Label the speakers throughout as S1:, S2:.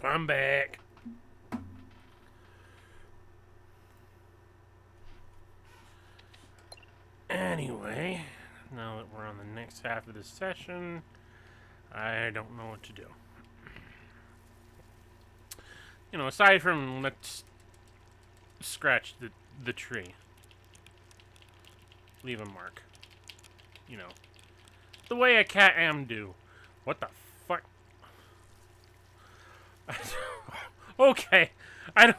S1: I'm back. Anyway, now that we're on the next half of the session, I don't know what to do. You know, aside from let's scratch the tree. Leave a mark. You know, the way a cat am do. What the fuck? Okay, I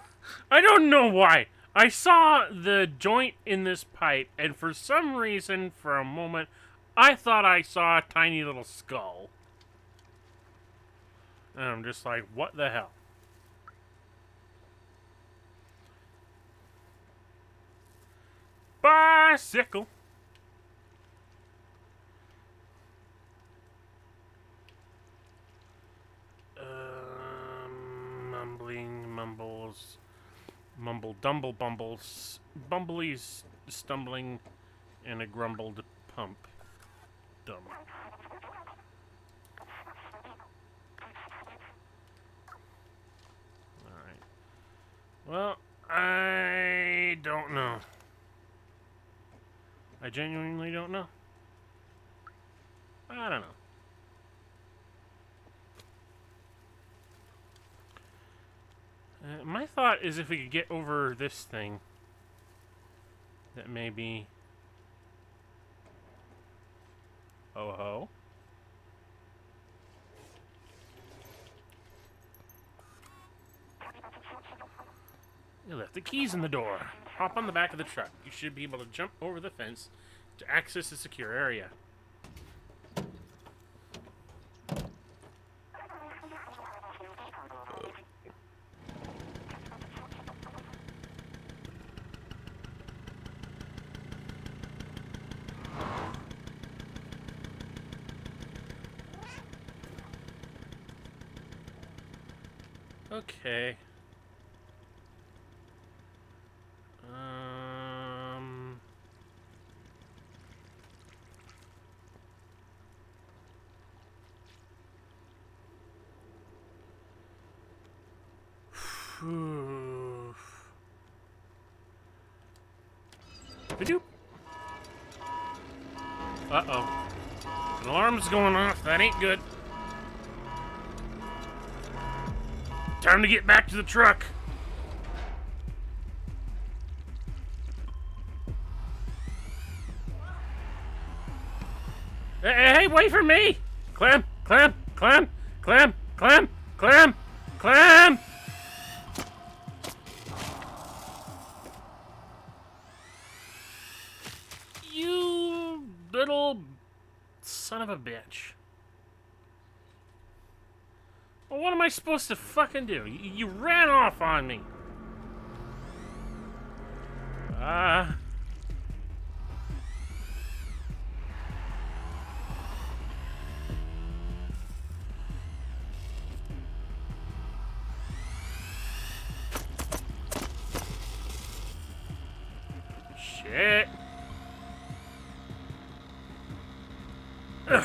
S1: don't know why. I saw the joint in this pipe, and for some reason, for a moment, I thought I saw a tiny little skull. And I'm just like, what the hell? Bicycle. Mumbling, mumbles, mumble, dumble, bumbles, bumblies, stumbling, and a grumbled pump. Dumb. Alright. Well, I don't know. I genuinely don't know. I don't know. My thought is if we could get over this thing, that maybe... Ho-ho. You left the keys in the door. Hop on the back of the truck. You should be able to jump over the fence to access a secure area. Okay. Video. Uh-oh. An alarm's going off. That ain't good. Time to get back to the truck. Hey, wait for me! Clam, clam, clam, clam, clam, clam, clam! You little son of a bitch. Well, what am I supposed to fucking do? You ran off on me. Shit. Ugh.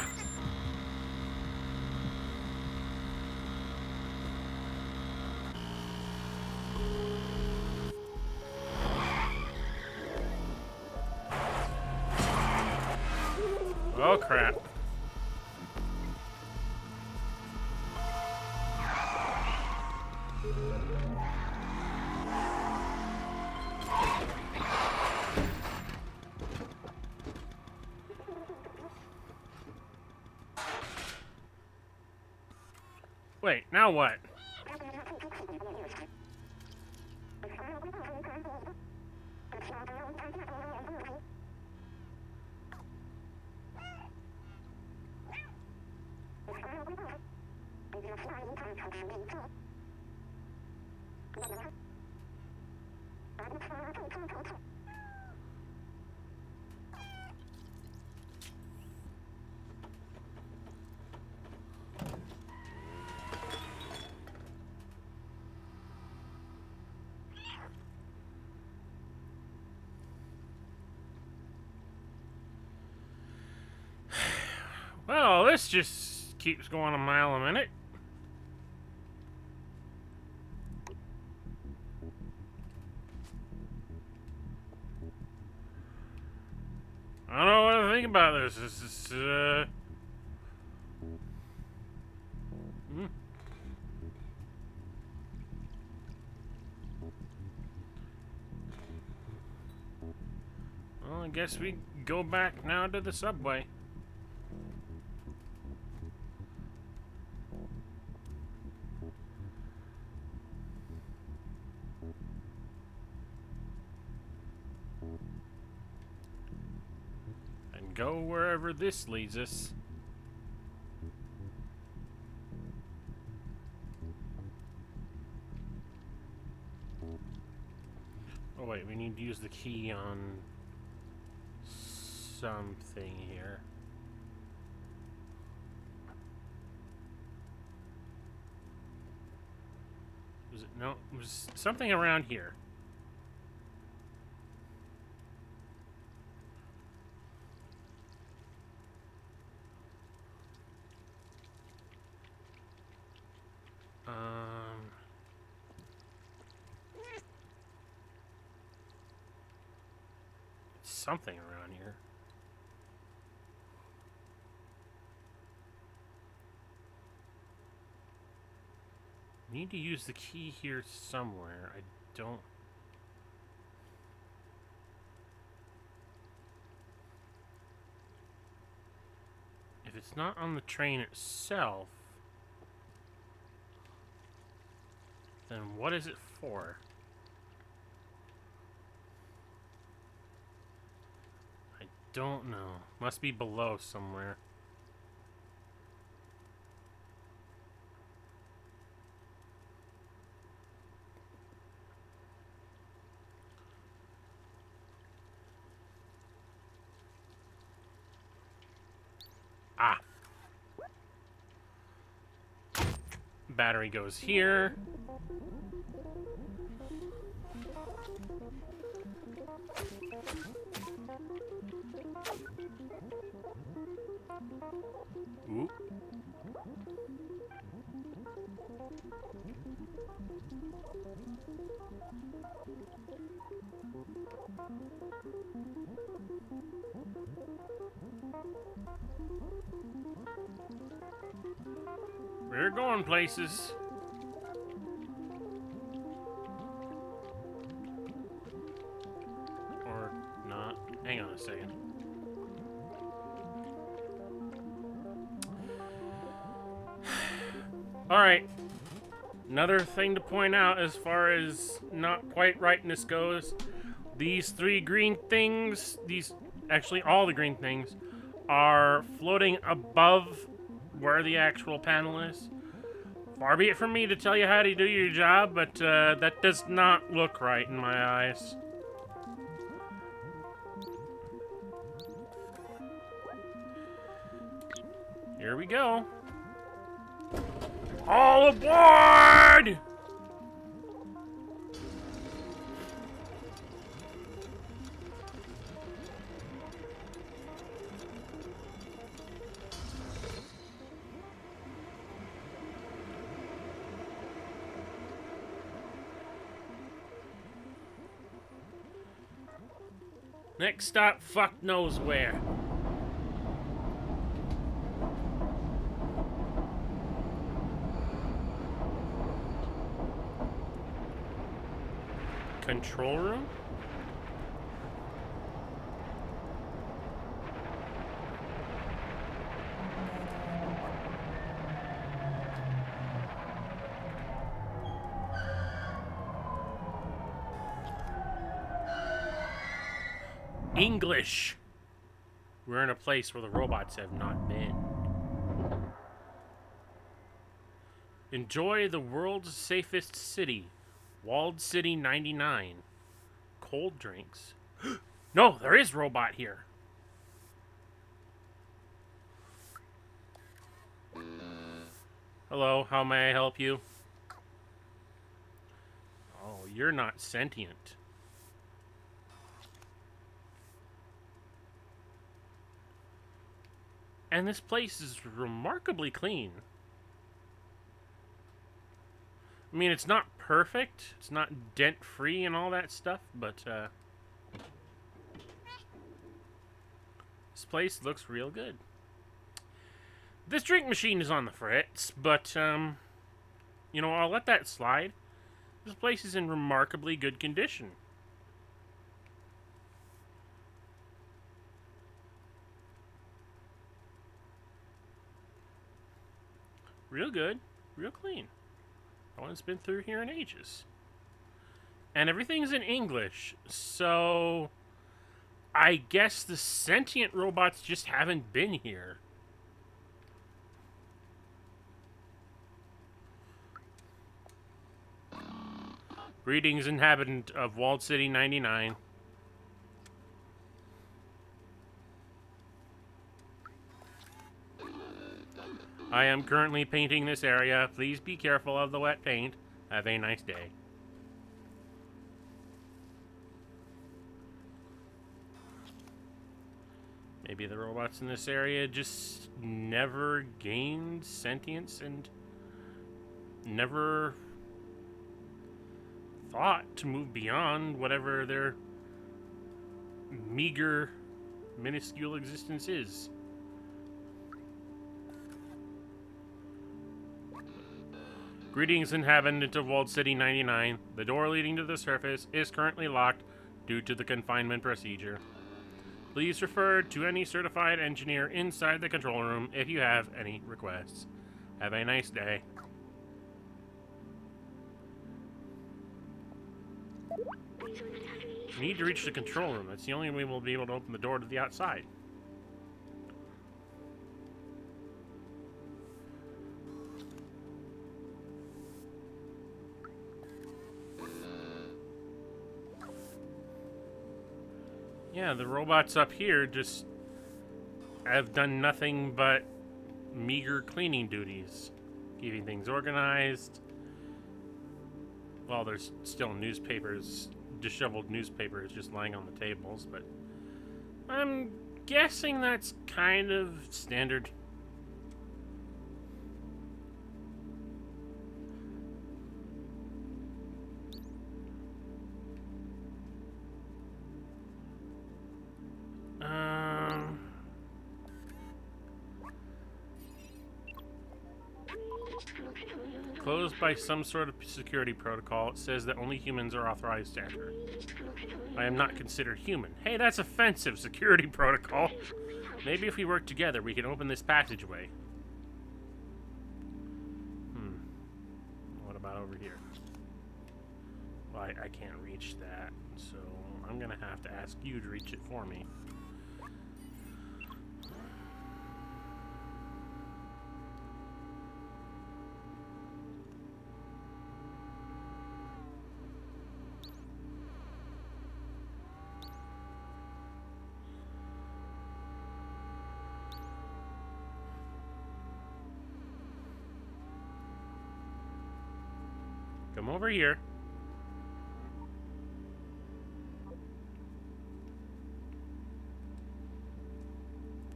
S1: Oh, crap. Wait, now what? Well, this just keeps going a mile a minute. I don't know what to think about this. This is, Well, I guess we go back now to the subway. And go wherever this leads us. Oh wait, we need to use the key on something here. Was it? No, it was something around here. Something around here. Need to use the key here somewhere. I don't. If it's not on the train itself, then what is it for? I don't know. Must be below somewhere. Ah. Battery goes here. Ooh. We're going places. Or not. Hang on a second. Alright. Another thing to point out as far as not quite rightness goes, these three green things, actually all the green things, are floating above where the actual panel is. Far be it from me to tell you how to do your job, but that does not look right in my eyes. Here we go. All aboard! Next stop, fuck knows where. Control room? English! We're in a place where the robots have not been. Enjoy the world's safest city. Walled City 99. Cold drinks. No, there is robot here. Hello, how may I help you? Oh, you're not sentient. And this place is remarkably clean. I mean, it's not perfect. It's not dent-free and all that stuff, but, This place looks real good. This drink machine is on the fritz, but, you know, I'll let that slide. This place is in remarkably good condition. Real good, real clean. No one's been through here in ages. And everything's in English, so I guess the sentient robots just haven't been here. Greetings, inhabitant of Walled City 99. I am currently painting this area. Please be careful of the wet paint. Have a nice day. Maybe the robots in this area just never gained sentience and never thought to move beyond whatever their meager, minuscule existence is. Greetings, inhabitant of Walled City 99. The door leading to the surface is currently locked due to the confinement procedure. Please refer to any certified engineer inside the control room if you have any requests. Have a nice day. We need to reach the control room. That's the only way we'll be able to open the door to the outside. Yeah, the robots up here just have done nothing but meager cleaning duties. Keeping things organized. Well, there's still newspapers, disheveled newspapers just lying on the tables, but I'm guessing that's kind of standard. Closed by some sort of security protocol. It says that only humans are authorized to enter. I am not considered human. Hey, that's offensive, security protocol. Maybe if we work together, we can open this passageway. What about over here? Well, I can't reach that, so I'm gonna have to ask you to reach it for me. Come over here.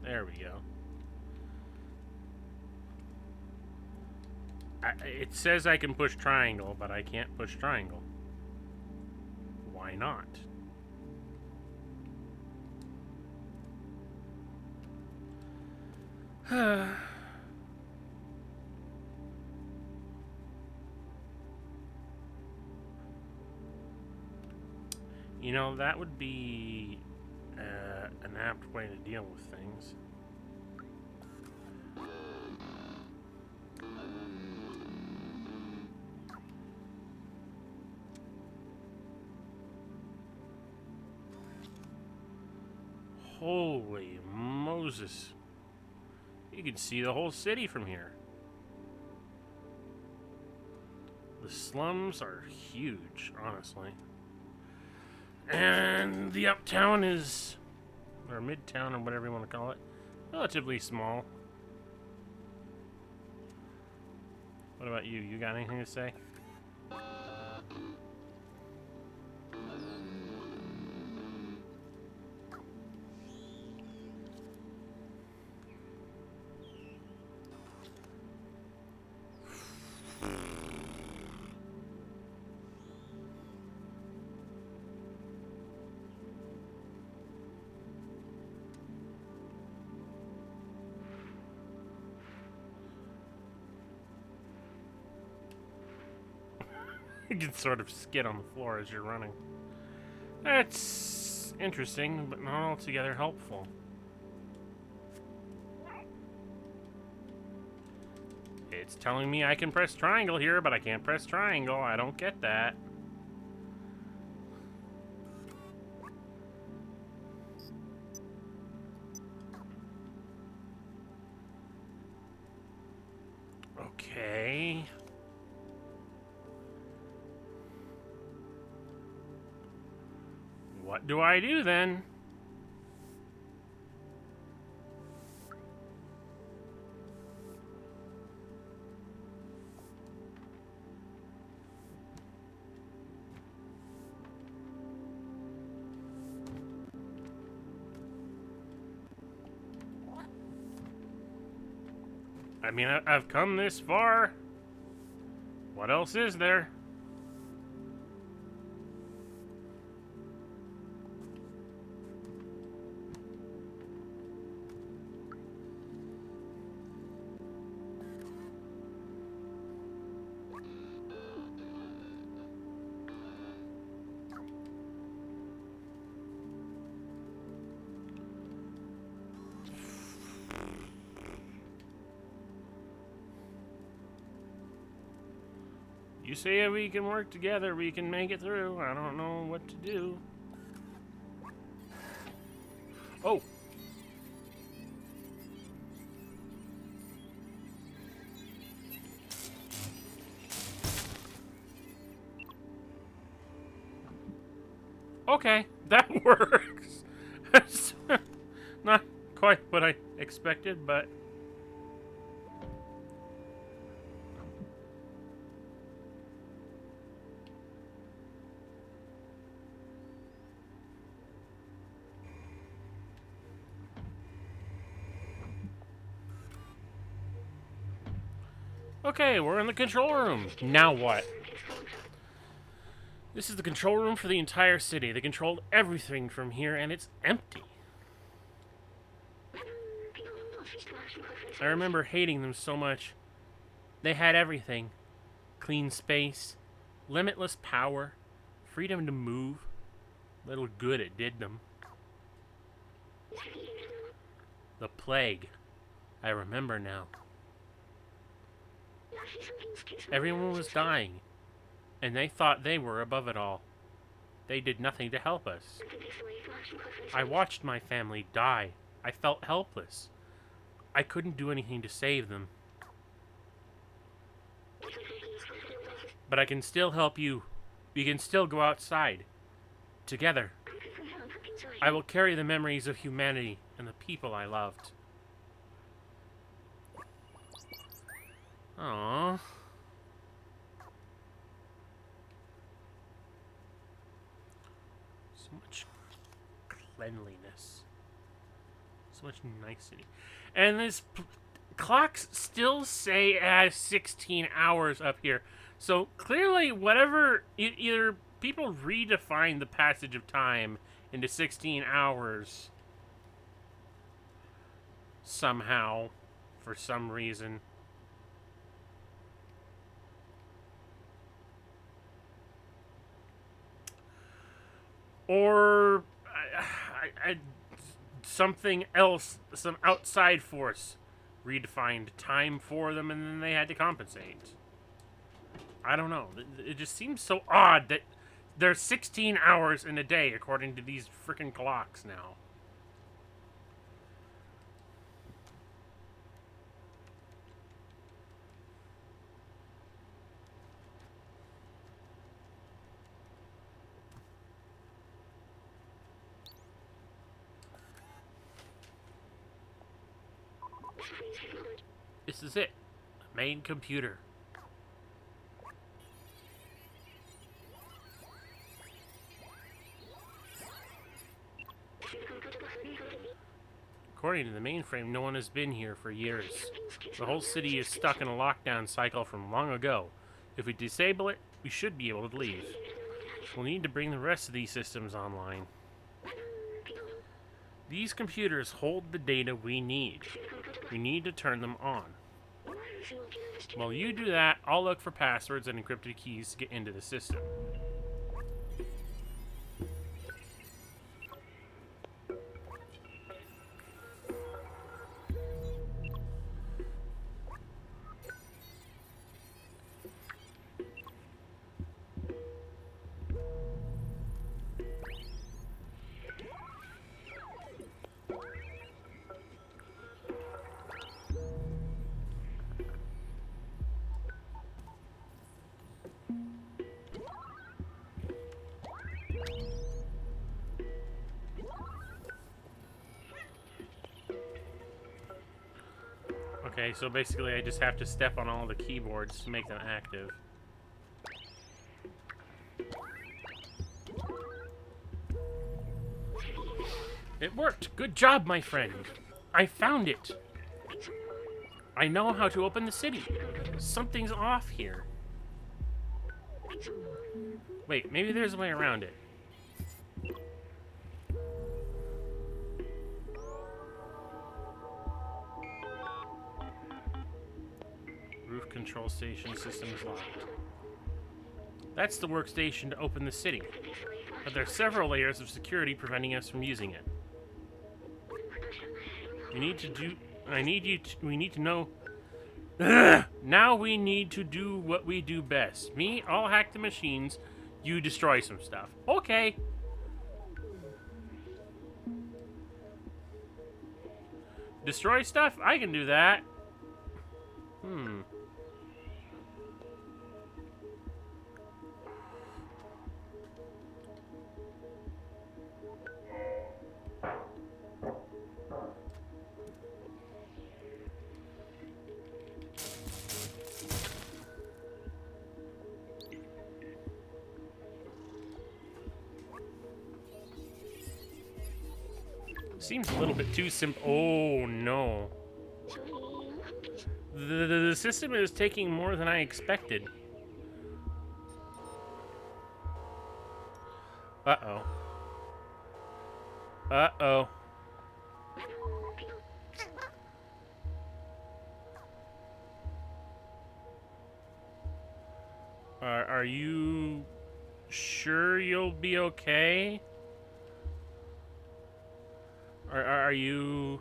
S1: There we go. It says I can push triangle, but I can't push triangle. Why not? You know, that would be an apt way to deal with things. Holy Moses. You can see the whole city from here. The slums are huge, honestly. And the uptown is, or midtown, or whatever you want to call it, relatively small. What about you? You got anything to say? You can sort of skid on the floor as you're running. That's interesting, but not altogether helpful. It's telling me I can press triangle here, but I can't press triangle. I don't get that. Okay. What do I do then? I mean, I've come this far. What else is there? You say we can work together, we can make it through. I don't know what to do. Oh! Okay, that works. Not quite what I expected, but... Okay, we're in the control room. Now what? This is the control room for the entire city. They controlled everything from here, and it's empty. I remember hating them so much. They had everything. Clean space, limitless power, freedom to move. Little good it did them. The plague. I remember now. Everyone was dying, and they thought they were above it all. They did nothing to help us. I watched my family die. I felt helpless. I couldn't do anything to save them. But I can still help you. We can still go outside. Together. I will carry the memories of humanity and the people I loved. Aww. So much cleanliness. So much nicety. And this clocks still say it has 16 hours up here. So clearly whatever, either people redefine the passage of time into 16 hours somehow, for some reason. Or something else, some outside force redefined time for them and then they had to compensate. I don't know. It just seems so odd that there's 16 hours in a day according to these freaking clocks now. This is it. Main computer. According to the mainframe, no one has been here for years. The whole city is stuck in a lockdown cycle from long ago. If we disable it, we should be able to leave. We'll need to bring the rest of these systems online. These computers hold the data we need. We need to turn them on. While you do that, I'll look for passwords and encrypted keys to get into the system. Okay, so basically I just have to step on all the keyboards to make them active. It worked! Good job, my friend! I found it! I know how to open the city. Something's off here. Wait, maybe there's a way around it. Roof control station system is locked. That's the workstation to open the city. But there are several layers of security preventing us from using it. We need to know. Now we need to do what we do best. Me, I'll hack the machines. You destroy some stuff. Okay. Destroy stuff? I can do that. Seems a little bit too simple. Oh, no. The system is taking more than I expected. Uh-oh. Uh-oh. Are you sure you'll be okay? Are you...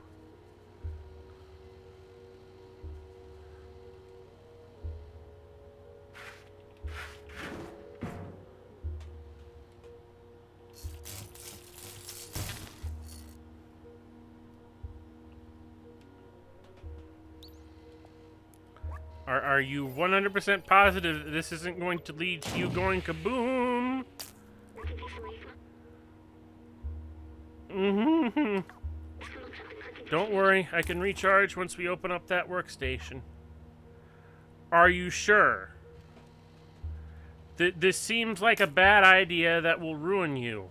S1: Are you 100% positive this isn't going to lead to you going kaboom? Mm-hmm. Don't worry, I can recharge once we open up that workstation. Are you sure? This seems like a bad idea that will ruin you.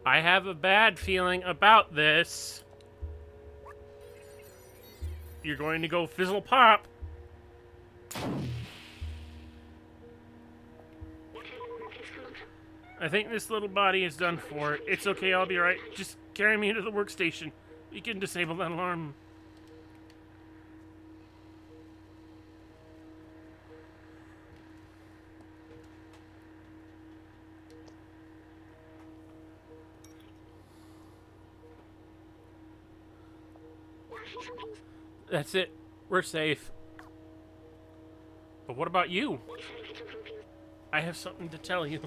S1: I have a bad feeling about this. You're going to go fizzle pop. I think this little body is done for. It's okay, I'll be right. Just carry me into the workstation. You can disable that alarm. That's it. We're safe. But what about you? I have something to tell you.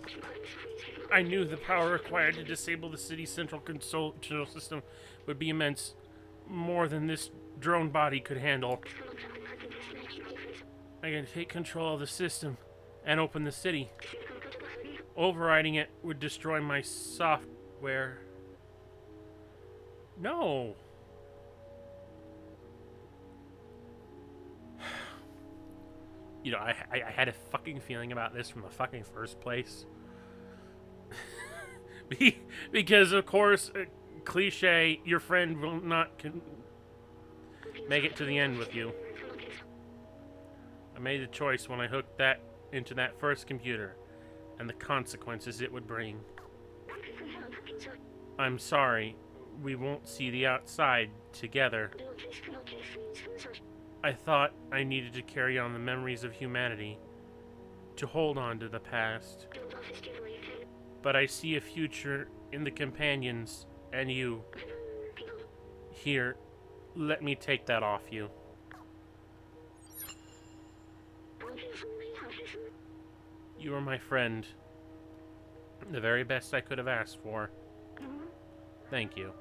S1: I knew the power required to disable the city's central control system would be immense. More than this drone body could handle. I can take control of the system and open the city. Overriding it would destroy my software. No. You know, I had a fucking feeling about this from the fucking first place. Because, of course, cliche, your friend will not make it to the end with you. I made the choice when I hooked that into that first computer, and the consequences it would bring. I'm sorry, we won't see the outside together. I thought I needed to carry on the memories of humanity, to hold on to the past. But I see a future in the companions and you. Here, let me take that off you. You are my friend. The very best I could have asked for. Thank you.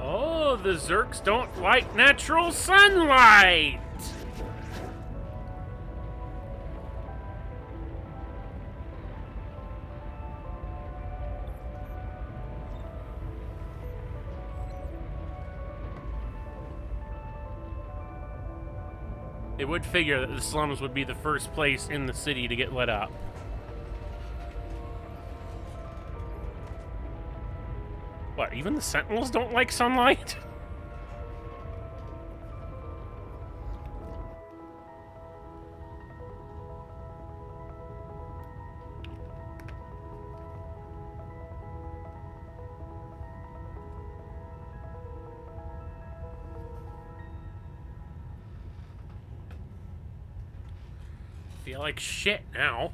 S1: Oh, the Zerks don't like natural sunlight! It would figure that the slums would be the first place in the city to get lit up. What, even the Sentinels don't like sunlight? Feel like shit now.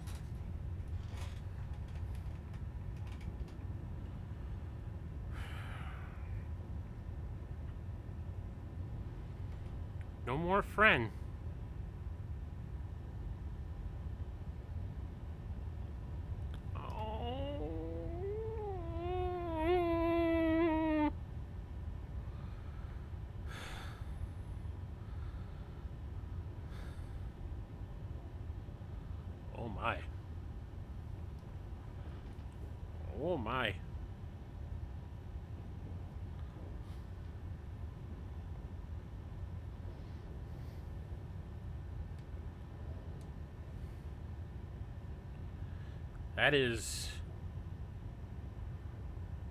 S1: No more friend. Oh my. Oh my. That is...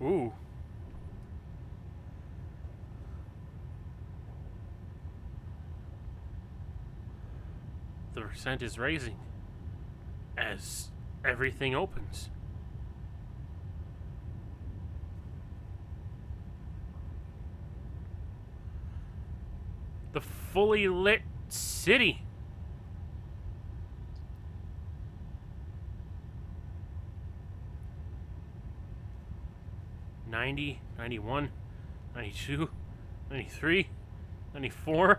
S1: Ooh. The percent is raising as everything opens. The fully lit city. $90, $91, $92, $93, $94,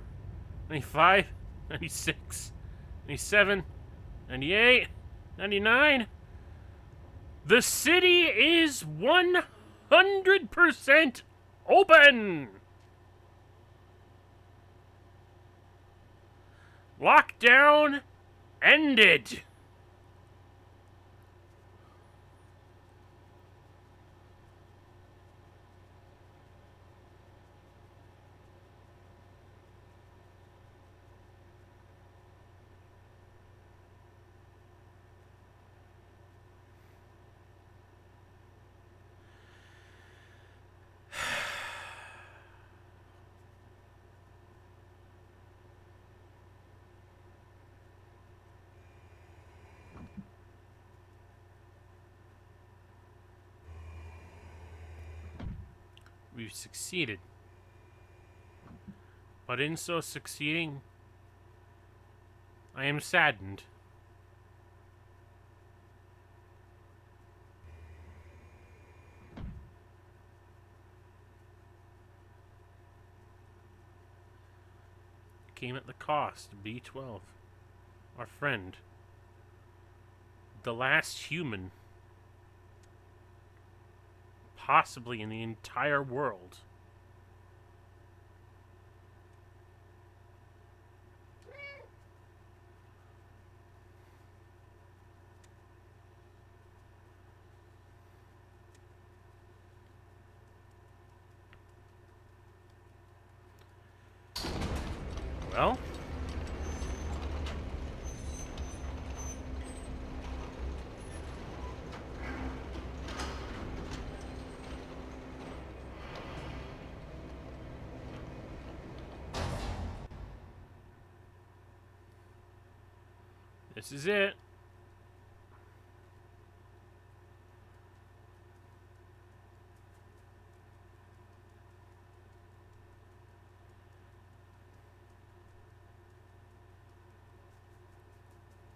S1: $95, $96, $97, $98, $99. The city is 100% open. Lockdown ended. we've succeeded. But in so succeeding, I am saddened. It came at the cost of B12, our friend, the last human, possibly in the entire world. Well, this is it.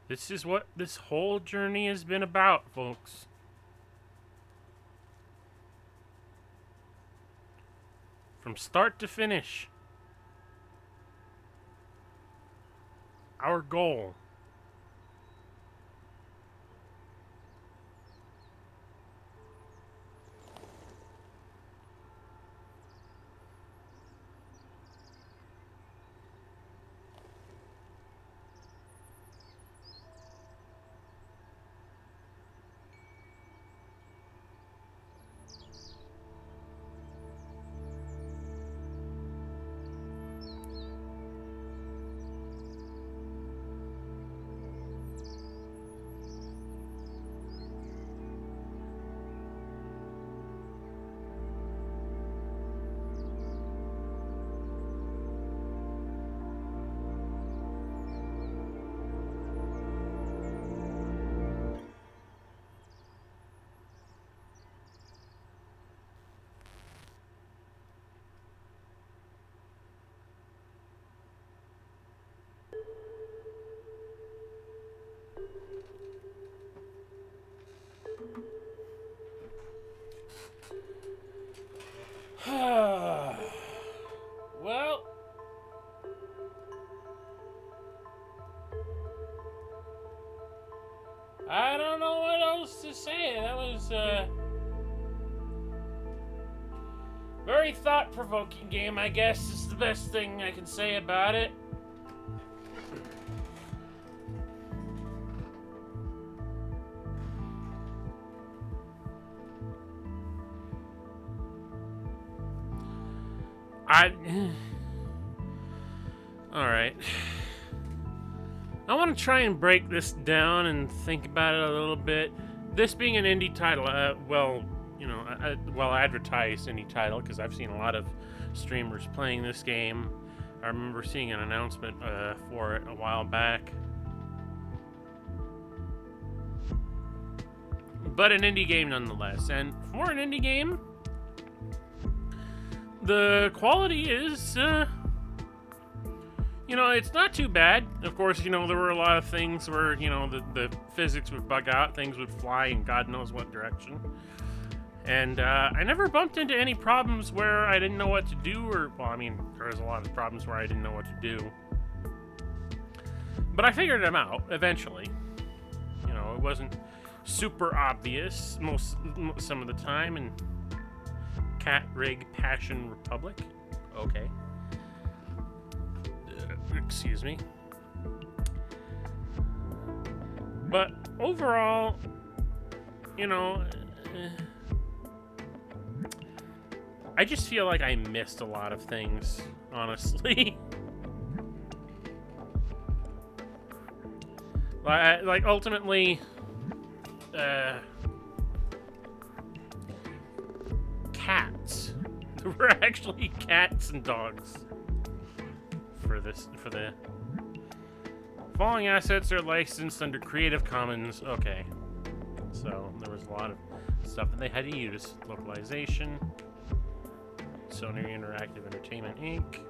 S1: This is what this whole journey has been about, folks. From start to finish. Our goal. Well, I don't know what else to say. That was a very thought-provoking game, I guess, is the best thing I can say about it. Alright. I want to try and break this down and think about it a little bit. This being an indie title, well, you know, well-advertised indie title, because I've seen a lot of streamers playing this game. I remember seeing an announcement for it a while back. But an indie game nonetheless. And for an indie game, the quality is, you know, it's not too bad. Of course, you know, there were a lot of things where, you know, the physics would bug out, things would fly in God knows what direction. And I never bumped into any problems where I didn't know what to do, or, well, I mean, there was a lot of problems where I didn't know what to do. But I figured them out, eventually. You know, it wasn't super obvious some of the time, and Cat Rig Passion Republic. Okay. Excuse me. But overall, you know, I just feel like I missed a lot of things, honestly. Like ultimately, cats. There were actually cats and dogs for the following assets are licensed under Creative Commons. Okay, so there was a lot of stuff that they had to use. Localization. Sony Interactive Entertainment Inc.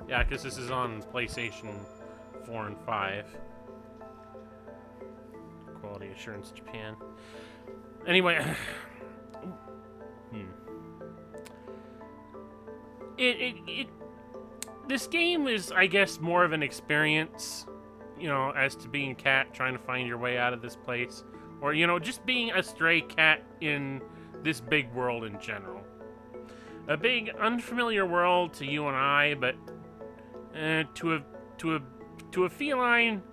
S1: Yeah, because this is on PlayStation 4 and 5. Quality Assurance Japan. Anyway, this game is, I guess, more of an experience, you know, as to being a cat trying to find your way out of this place, or, you know, just being a stray cat in this big world in general. A big, unfamiliar world to you and I, but to a feline,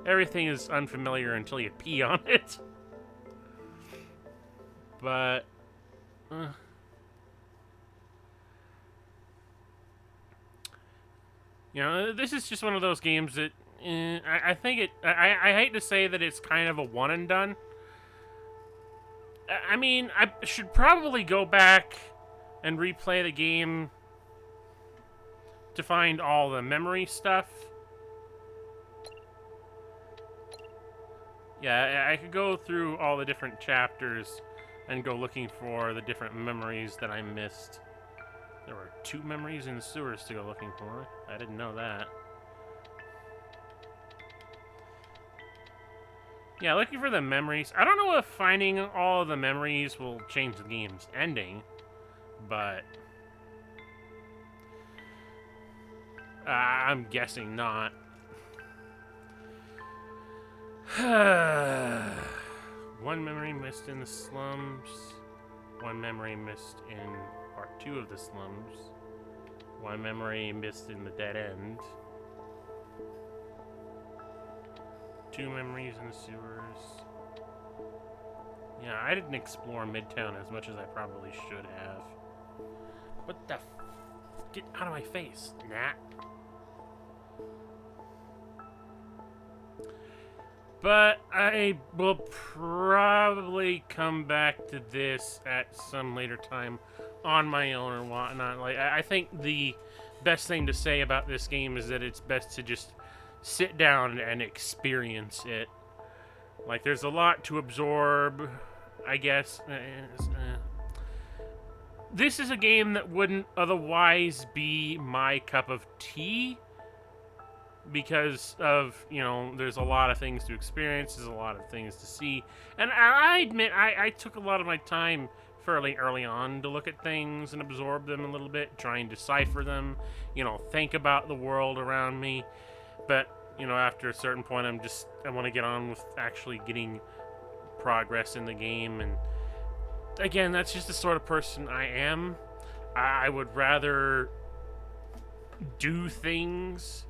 S1: everything is unfamiliar until you pee on it. But you know, this is just one of those games that I think it. I hate to say that it's kind of a one and done. I mean, I should probably go back and replay the game to find all the memory stuff. Yeah, I could go through all the different chapters and go looking for the different memories that I missed. There were 2 memories in the sewers to go looking for. I didn't know that. Yeah, looking for the memories. I don't know if finding all of the memories will change the game's ending, but I'm guessing not. One memory missed in the slums. One memory missed in part 2 of the slums. One memory missed in the dead end. 2 memories in the sewers. Yeah, I didn't explore Midtown as much as I probably should have. What the get out of my face, Nat. But I will probably come back to this at some later time on my own or whatnot. Like, I think the best thing to say about this game is that it's best to just sit down and experience it. Like, there's a lot to absorb, I guess. This is a game that wouldn't otherwise be my cup of tea, because of, you know, there's a lot of things to experience, there's a lot of things to see. And I admit, I took a lot of my time fairly early on to look at things and absorb them a little bit, try and decipher them, you know, think about the world around me. But, you know, after a certain point, I want to get on with actually getting progress in the game. And again, that's just the sort of person I am. I would rather do things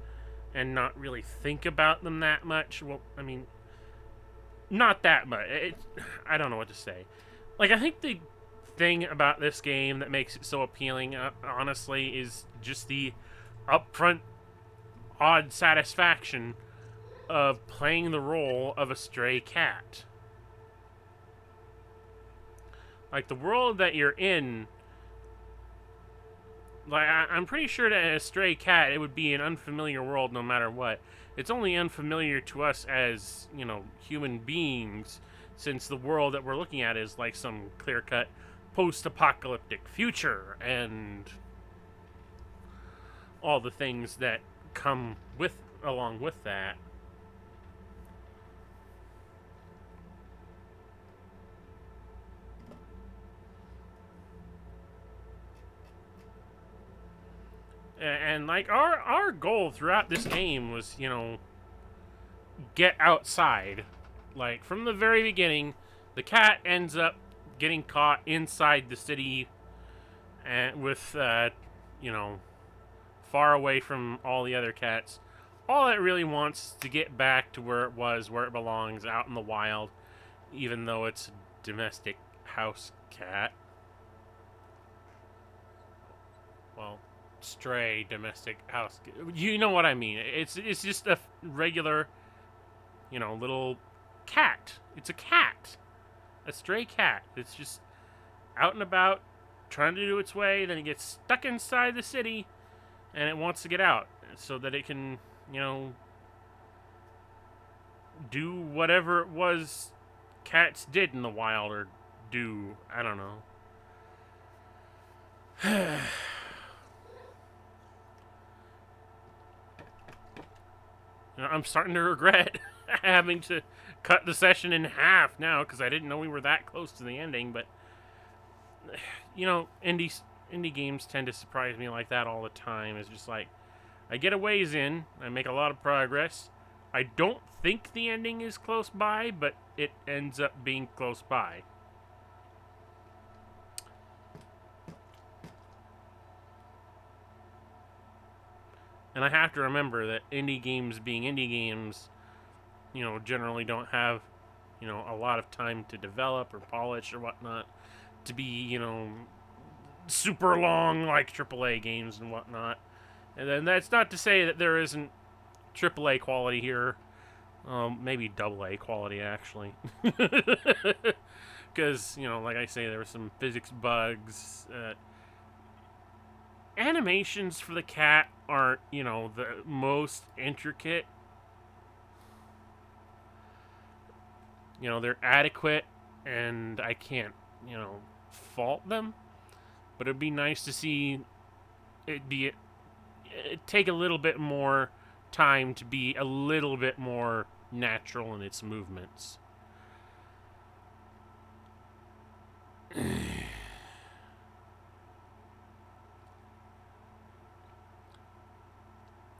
S1: and not really think about them that much. Well, I mean, not that much. I don't know what to say. Like, I think the thing about this game that makes it so appealing, honestly, is just the upfront, odd satisfaction of playing the role of a stray cat. Like, the world that you're in, like, I'm pretty sure that as a stray cat, it would be an unfamiliar world no matter what. It's only unfamiliar to us as, you know, human beings, since the world that we're looking at is like some clear-cut post-apocalyptic future, and all the things that come along with that. And like, our goal throughout this game was, you know, get outside. Like, from the very beginning, the cat ends up getting caught inside the city, and with, you know, far away from all the other cats. All it really wants is to get back to where it belongs, out in the wild, even though it's a domestic house cat. Well, stray domestic house. You know what I mean. It's just a regular, you know, little cat. It's a cat. A stray cat. It's just out and about, trying to do its way, then it gets stuck inside the city, and it wants to get out so that it can, you know, do whatever it was cats did in the wild, or do, I don't know. I'm starting to regret having to cut the session in half now because I didn't know we were that close to the ending. But indie games tend to surprise me like that all the time. It's just like I get a ways in, I make a lot of progress. I don't think the ending is close by, but it ends up being close by. And I have to remember that indie games being indie games, generally don't have, a lot of time to develop or polish or whatnot to be, super long like AAA games and whatnot. And then that's not to say that there isn't AAA quality here. Maybe AA quality, actually. Because, like I say, there were some physics bugs. Animations for the cat aren't, the most intricate. They're adequate, and I can't, fault them. But it'd be nice to see it take a little bit more time to be a little bit more natural in its movements.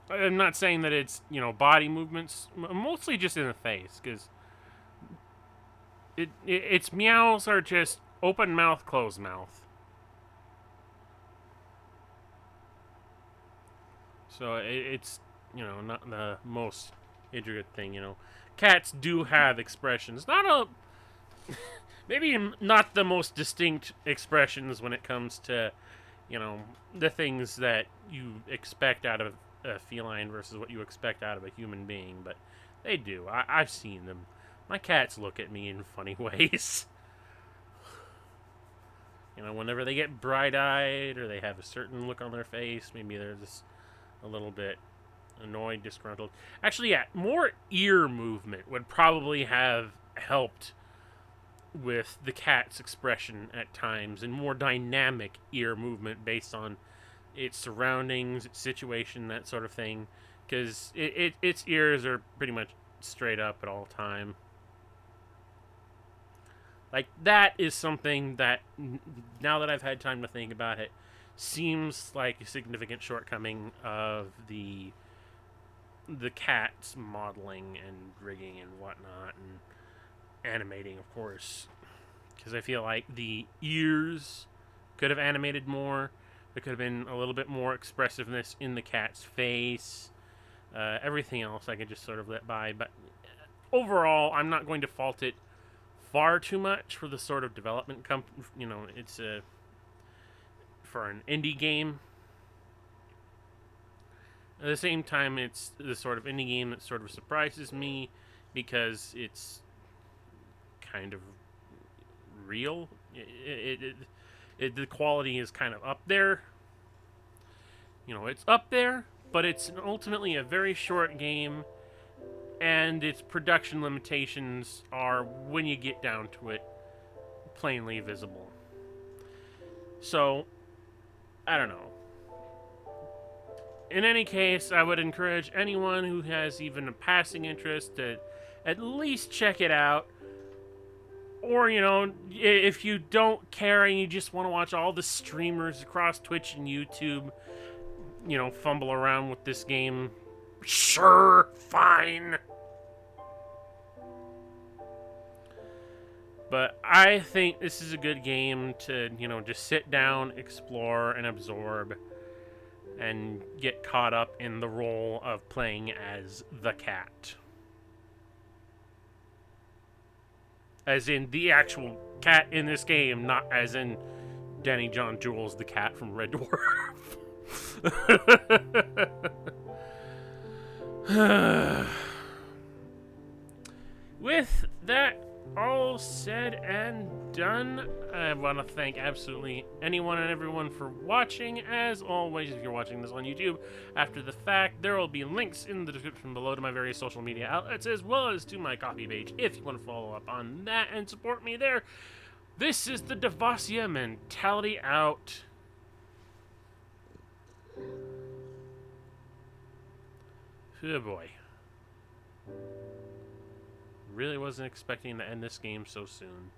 S1: I'm not saying that it's, body movements, mostly just in the face, because its meows are just open mouth, closed mouth. So it's, not the most intricate thing, Cats do have expressions. Maybe not the most distinct expressions when it comes to, the things that you expect out of a feline versus what you expect out of a human being, but they do. I've seen them. My cats look at me in funny ways. Whenever they get bright-eyed or they have a certain look on their face, maybe they're just a little bit annoyed, disgruntled. Actually, yeah, more ear movement would probably have helped with the cat's expression at times, and more dynamic ear movement based on its surroundings, its situation, that sort of thing. Because its ears are pretty much straight up at all time. Like, that is something that, now that I've had time to think about it, seems like a significant shortcoming of the cat's modeling and rigging and whatnot, and animating, of course. Because I feel like the ears could have animated more. There could have been a little bit more expressiveness in the cat's face. Everything else I could just sort of let by. But overall, I'm not going to fault it far too much for the sort of development it's for an indie game. At the same time, it's the sort of indie game that sort of surprises me because it's kind of real. The quality is kind of up there. It's up there, but it's ultimately a very short game, and its production limitations are, when you get down to it, plainly visible. So, I don't know. In any case, I would encourage anyone who has even a passing interest to at least check it out. Or, if you don't care and you just want to watch all the streamers across Twitch and YouTube, fumble around with this game, sure, fine. But I think this is a good game to, just sit down, explore, and absorb, and get caught up in the role of playing as the cat. As in the actual cat in this game, not as in Danny John Jules, the cat from Red Dwarf. With that all said and done, I want to thank absolutely anyone and everyone for watching. As always, if you're watching this on YouTube after the fact, there will be links in the description below to my various social media outlets, as well as to my coffee page if you want to follow up on that and support me there. This is the Devasia Mentality out. Oh boy. Really wasn't expecting to end this game so soon.